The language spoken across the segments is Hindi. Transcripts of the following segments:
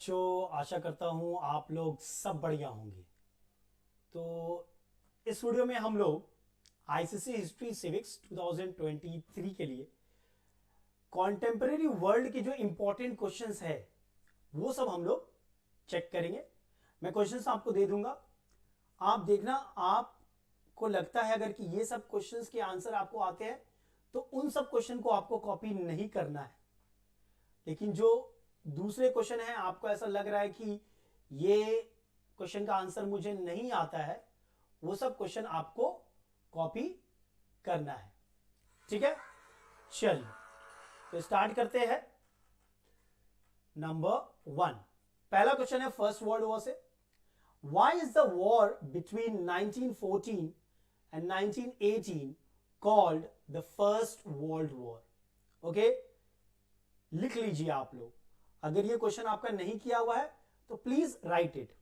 आशा करता हूँ आप लोग सब बढ़िया होंगे। तो इस वीडियो में हम लोग आईसीसी हिस्ट्री सिविक्स 2023 के लिए कॉन्टेम्परेरी वर्ल्ड के जो इंपॉर्टेंट क्वेश्चंस है वो सब हम लोग चेक करेंगे। मैं क्वेश्चंस आपको दे दूंगा, आप देखना। आपको लगता है अगर कि ये सब क्वेश्चंस के आंसर आपको आते हैं तो उन सब क्वेश्चन को आपको कॉपी नहीं करना है, लेकिन जो दूसरे क्वेश्चन है आपको ऐसा लग रहा है कि ये क्वेश्चन का आंसर मुझे नहीं आता है, वो सब क्वेश्चन आपको कॉपी करना है। ठीक है, चलिए तो स्टार्ट करते हैं। नंबर 1, पहला क्वेश्चन है फर्स्ट वर्ल्ड वॉर से। Why is the war between 1914 and 1918 called the First World War? Okay, लिख लीजिए आप लोग। अगर ये क्वेश्चन आपका नहीं किया हुआ है तो प्लीज राइट इट।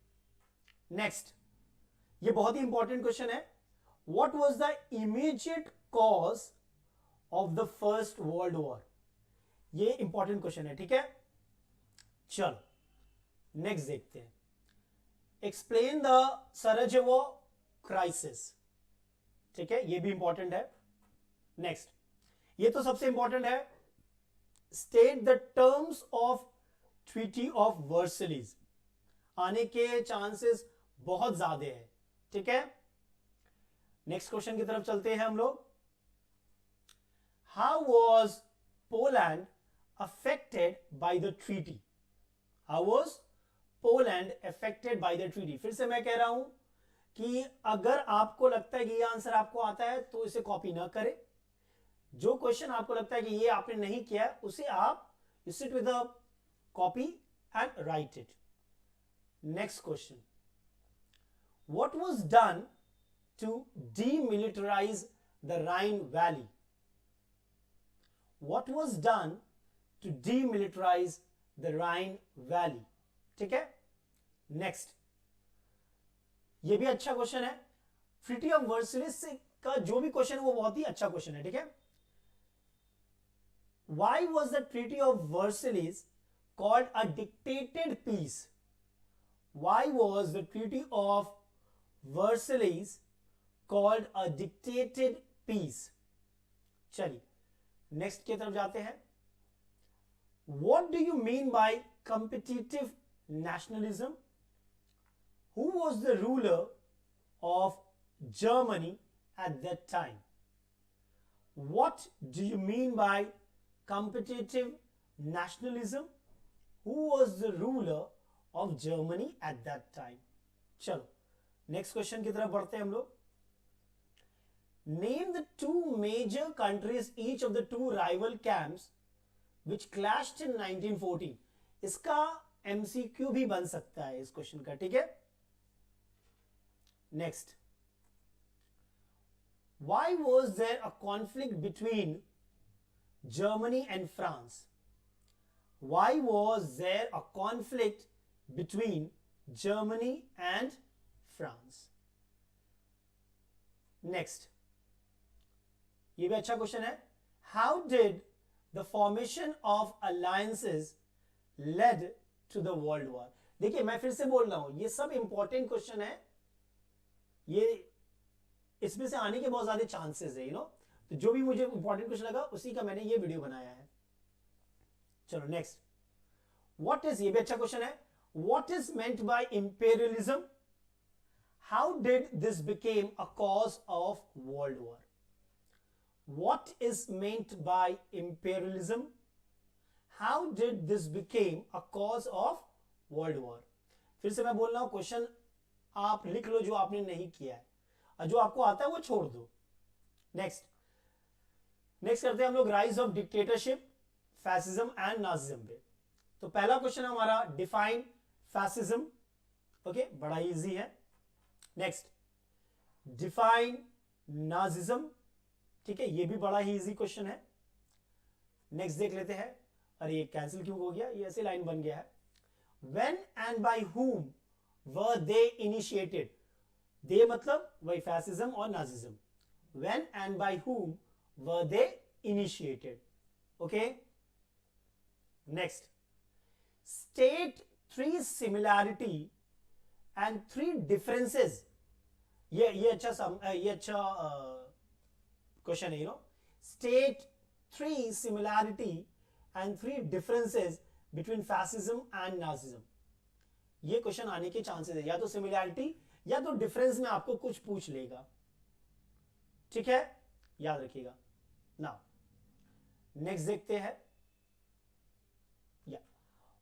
नेक्स्ट, ये बहुत ही इंपॉर्टेंट क्वेश्चन है। What was the immediate cause of the first world war? ये इंपॉर्टेंट क्वेश्चन है, ठीक है। चलो नेक्स्ट देखते हैं। एक्सप्लेन द सराजेवो क्राइसिस, ठीक है, ये भी इंपॉर्टेंट है। नेक्स्ट, ये तो सबसे इंपॉर्टेंट है। State the terms of treaty of Versailles, आने के चांसेस बहुत ज्यादा है, ठीक है। नेक्स्ट क्वेश्चन की तरफ चलते हैं हम लोग। How was Poland affected by the treaty? How was Poland affected by the treaty? फिर से मैं कह रहा हूं कि अगर आपको लगता है कि ये आंसर आपको आता है तो इसे कॉपी ना करें। जो क्वेश्चन आपको लगता है कि ये आपने नहीं किया है उसे आप sit with a copy and write it. Next question, what was done to demilitarize the Rhine valley? What was done to demilitarize the Rhine valley? ठीक है। नेक्स्ट, ये भी अच्छा क्वेश्चन है। ट्रीटी ऑफ वर्सलिस का जो भी क्वेश्चन है वो बहुत ही अच्छा क्वेश्चन है, ठीक है। Why was the Treaty of Versailles called a dictated peace? Why was the Treaty of Versailles called a dictated peace? चलिए नेक्स्ट की तरफ जाते हैं। What do you mean by competitive nationalism? Who was the ruler of Germany at that time? What do you mean by competitive nationalism? Who was the ruler of Germany at that time? चलो नेक्स्ट क्वेश्चन की तरफ बढ़ते हैं हम लोग। Name the two major countries, each of the two rival camps which clashed in 1914. इसका MCQ भी बन सकता है इस क्वेश्चन का, ठीक है। Next, why was there a conflict between Germany and France? Why was there a conflict between Germany and France? Next, ये भी अच्छा क्वेश्चन है। How did the formation of alliances led to the world war? देखिए मैं फिर से बोल रहा हूं, ये सब इंपॉर्टेंट क्वेश्चन है, ये इसमें से आने के बहुत ज्यादा चांसेस है, तो जो भी मुझे इंपॉर्टेंट क्वेश्चन लगा उसी का मैंने ये वीडियो बनाया है। चलो नेक्स्ट, व्हाट इज, ये भी अच्छा क्वेश्चन है। What is meant by imperialism? How did this became a cause of world war? What is meant by imperialism? How did this became a cause of world war? फिर से मैं बोल रहा हूं, क्वेश्चन आप लिख लो जो आपने नहीं किया है, और जो आपको आता है वो छोड़ दो। नेक्स्ट करते हैं हम लोग rise of dictatorship, fascism and Nazism पे। तो पहला क्वेश्चन हमारा डिफाइन फैसिज्म, ओके, बड़ा इजी है। नेक्स्ट, डिफाइन नाजिज्म, ठीक है, ये भी बड़ा ही इजी क्वेश्चन है। नेक्स्ट देख लेते हैं। अरे ये कैंसिल क्यों हो गया, ये ऐसे लाइन बन गया है। When and by whom were they initiated? They मतलब वही फैसिज्म और Nazism. When and by whom were they initiated? Okay. Next, state 3 similarity and 3 differences, ये अच्छा क्वेश्चन है, state 3 similarity and 3 differences between fascism and Nazism. ये क्वेश्चन आने के चांसेस है, या तो सिमिलैरिटी या तो डिफरेंस में आपको कुछ पूछ लेगा, ठीक है, याद रखिएगा। नाउ नेक्स्ट देखते हैं,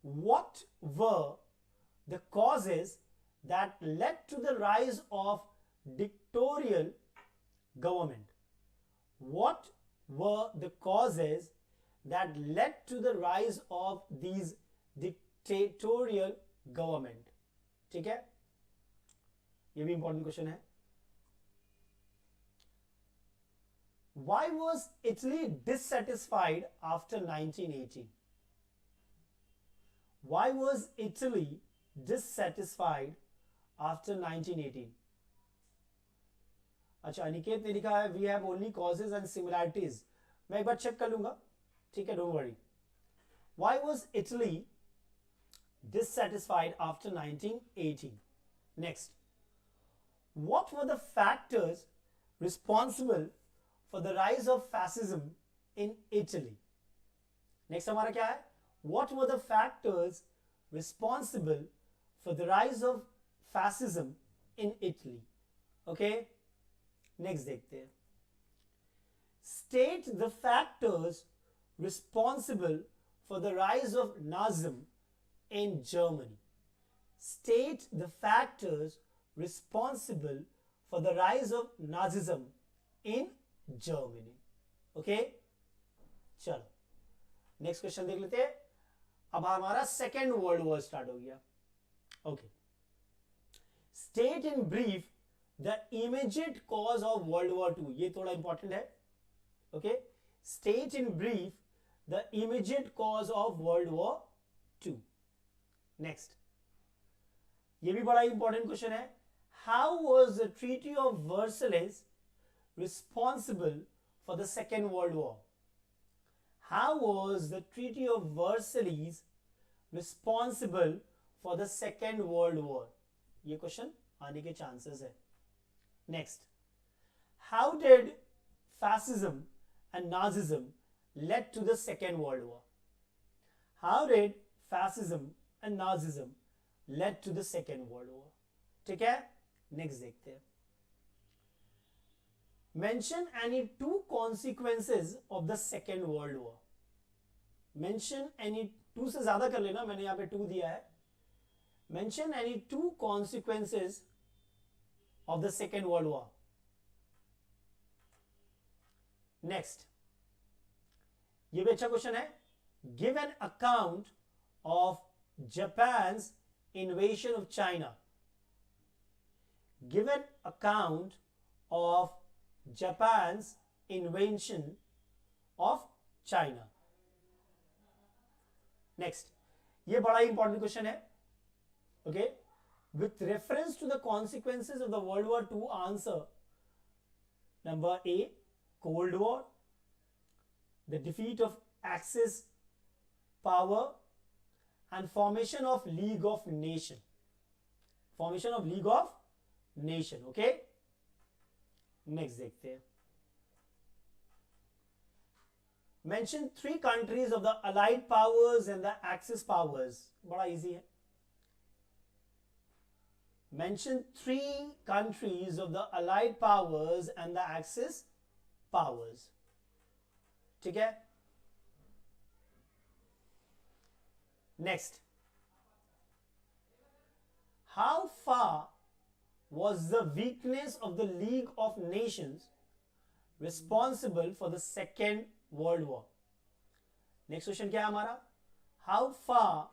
what were the causes that led to the rise of dictatorial government? What were the causes that led to the rise of these dictatorial government? ठीक है, ये भी इंपॉर्टेंट क्वेश्चन है। Why was Italy dissatisfied after 1918? Why was Italy dissatisfied after 1918? अच्छा, अनिकेत ने लिखा है we have only causes and similarities. मैं एक बार चेक कर लूंगा, ठीक है, don't worry. Why was Italy dissatisfied after 1918? Next, what were the factors responsible for the rise of fascism in Italy? Next हमारा क्या है, what were the factors responsible for the rise of fascism in Italy? Okay, next देखते हैं, state the factors responsible for the rise of Nazism in Germany. State the factors responsible for the rise of Nazism in Germany. Okay, चलो नेक्स्ट क्वेश्चन देख लेते हैं। अब हमारा सेकेंड वर्ल्ड वॉर स्टार्ट हो गया। Okay, state in brief the immediate cause of world war 2। ये थोड़ा इंपॉर्टेंट है। Okay, state in brief the immediate cause of world war 2। Next, ये भी बड़ा इंपॉर्टेंट क्वेश्चन है। How was the treaty of Versailles responsible for the second world war? How was the Treaty of Versailles responsible for the Second World War? ये क्वेश्चन आने के चांसेस है। Next, how did fascism and Nazism led to the Second World War? How did fascism and Nazism led to the Second World War? ठीक है, नेक्स्ट देखते हैं। Mention any 2 consequences of the Second World War. Mention any 2 से ज्यादा कर लेना, मैंने यहां पे 2 दिया है। Mention any 2 consequences of the Second World War. Next, ये भी अच्छा क्वेश्चन है। Give an account of Japan's invasion of China. Give an account of Japan's invasion of China. Next, ये बड़ा इंपॉर्टेंट क्वेश्चन है। Okay, with reference to the consequences of the World War II, answer number A, Cold War, the defeat of Axis power, and formation of League of Nation. Formation of League of Nation. Okay, next देखते हैं। Mention 3 countries of the Allied powers and the Axis powers. बड़ा इजी है। Mention 3 countries of the Allied powers and the Axis powers. ठीक है, next, how far was the weakness of the League of Nations responsible for the Second World War? Next question क्या है हमारा? How far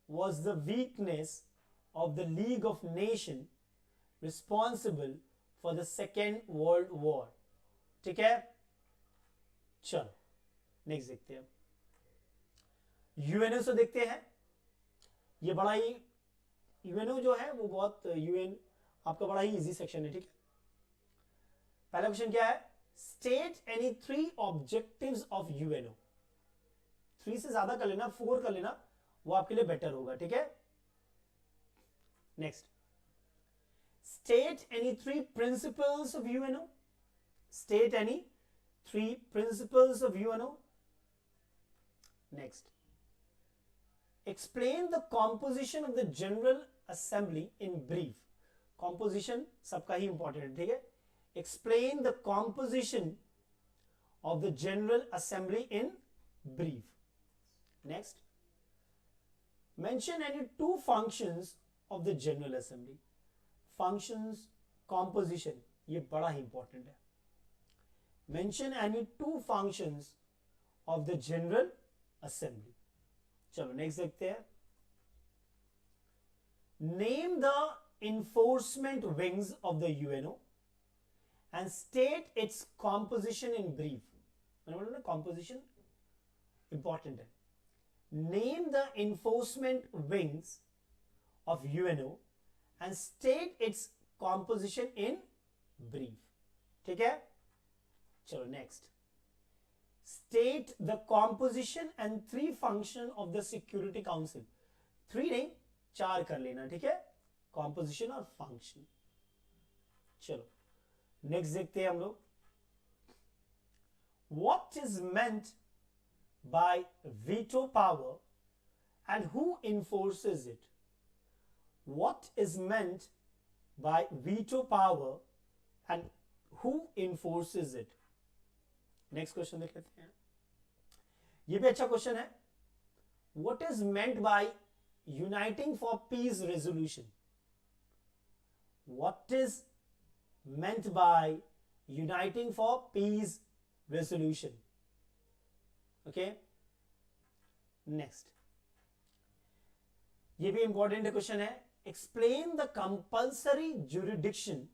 was the weakness of the League of Nations responsible for the Second World War? ठीक है, चलो नेक्स्ट देखते हैं। यूएनओ से देखते हैं। ये बड़ा ही यूएनओ जो है वो बहुत यूएन आपका बड़ा ही इजी सेक्शन है। ठीक है, पहला क्वेश्चन क्या है? State any 3 objectives of UNO. 3 से ज्यादा कर लेना, 4 कर लेना, वो आपके लिए बेटर होगा। ठीक है, Next, state any three principles of UNO. State any three principles of UNO. Next, explain the composition of the General Assembly in brief. Composition सबका ही important है, ठीक है. Explain the composition of the General Assembly in brief. Next, mention any two functions of the General Assembly. Functions, composition, ये बड़ा ही important है. Mention any two functions of the General Assembly. चलो नेक्स्ट देखते हैं. Name the enforcement wings of the UNO and state its composition in brief. मैंने बोला ना composition important है. Name the enforcement wings of UNO and state its composition in brief. ठीक है. चलो next. State the composition and three function of the Security Council. 3 नहीं 4 कर लेना, ठीक है. Composition और function. चलो नेक्स्ट देखते हैं हम लोग. What is meant by veto power and who enforces it? What is meant by veto power and who enforces it? Next question देख लेते हैं. ये भी अच्छा क्वेश्चन है. What is meant by uniting for peace resolution? What is meant by uniting for peace resolution? Okay. Next. ये भी इंपॉर्टेंट क्वेश्चन है. Explain the compulsory jurisdiction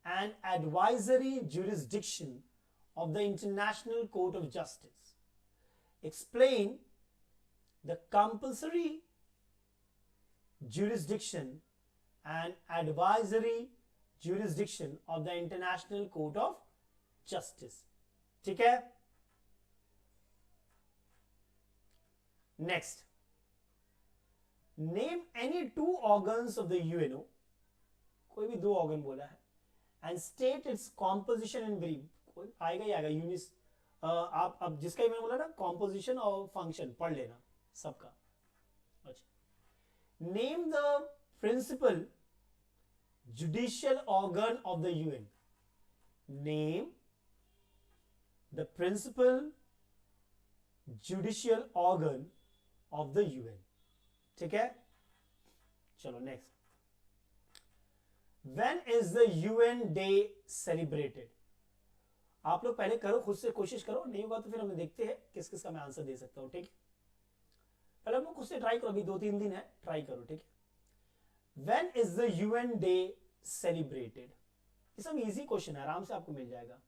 and advisory jurisdiction of the International Court of Justice. Explain the compulsory jurisdiction and advisory jurisdiction of the International Court of Justice. ठीक है. Next, name any two organs of the UNO. कोई भी 2 ऑर्गन बोला है. And state its composition in brief. आएगा ही आएगा. यूनिस आप अब जिसका ही मैंने बोला ना कॉम्पोजिशन और फंक्शन पढ़ लेना सबका. अच्छा, name the principal judicial organ of the UN. Name the principal judicial organ of the UN. ठीक है. चलो next. When is the UN day celebrated? आप लोग पहले करो, खुद से कोशिश करो. नहीं होगा तो फिर हम देखते हैं किस किस का मैं आंसर दे सकता हूं. ठीक है. पहले हम लोग खुद से ट्राई करो. अभी 2-3 दिन है, ट्राई करो. ठीक है. When is the UN day celebrated? ये सब इजी क्वेश्चन है, आराम से आपको मिल जाएगा.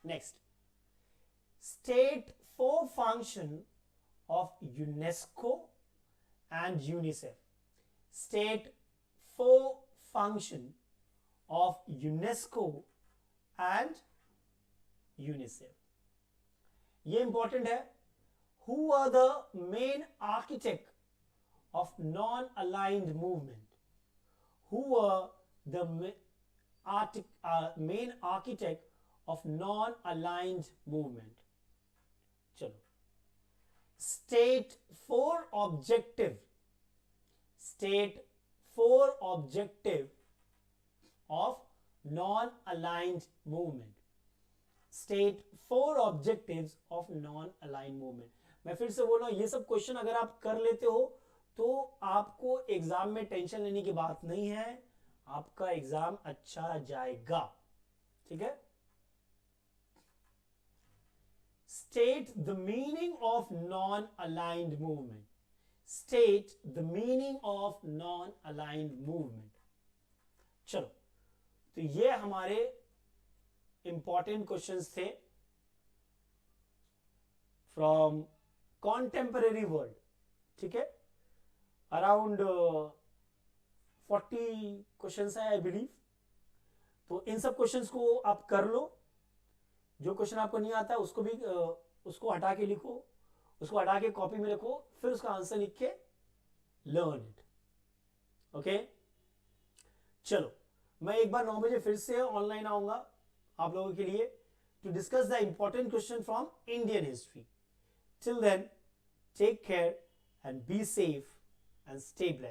Next, state 4 function of UNESCO and UNICEF. State 4 function of UNESCO and UNICEF. ये इंपॉर्टेंट है. Who are the main architect of non aligned movement? Who are the main architect of non aligned movement? चलो. State 4 objective. State 4 objective of non-aligned movement. State 4 objectives of non-aligned movement. मैं फिर से बोल रहा हूं, ये सब क्वेश्चन अगर आप कर लेते हो तो आपको एग्जाम में टेंशन लेने की बात नहीं है. आपका एग्जाम अच्छा जाएगा. ठीक है. State the meaning of non-aligned movement. State the meaning of non-aligned movement. चलो, तो ये हमारे इंपॉर्टेंट क्वेश्चंस थे फ्रॉम कॉन्टेम्परेरी वर्ल्ड. ठीक है. अराउंड 40 क्वेश्चंस है आई बिलीव. तो इन सब क्वेश्चंस को आप कर लो. जो क्वेश्चन आपको नहीं आता उसको भी उसको हटा के लिखो, उसको हटा के कॉपी में रखो, फिर उसका आंसर लिख के लर्न इट. ओके चलो, मैं एक बार 9 बजे फिर से ऑनलाइन आऊंगा आप लोगों के लिए to discuss the important question from Indian history. Till then, take care and be safe and stay blessed.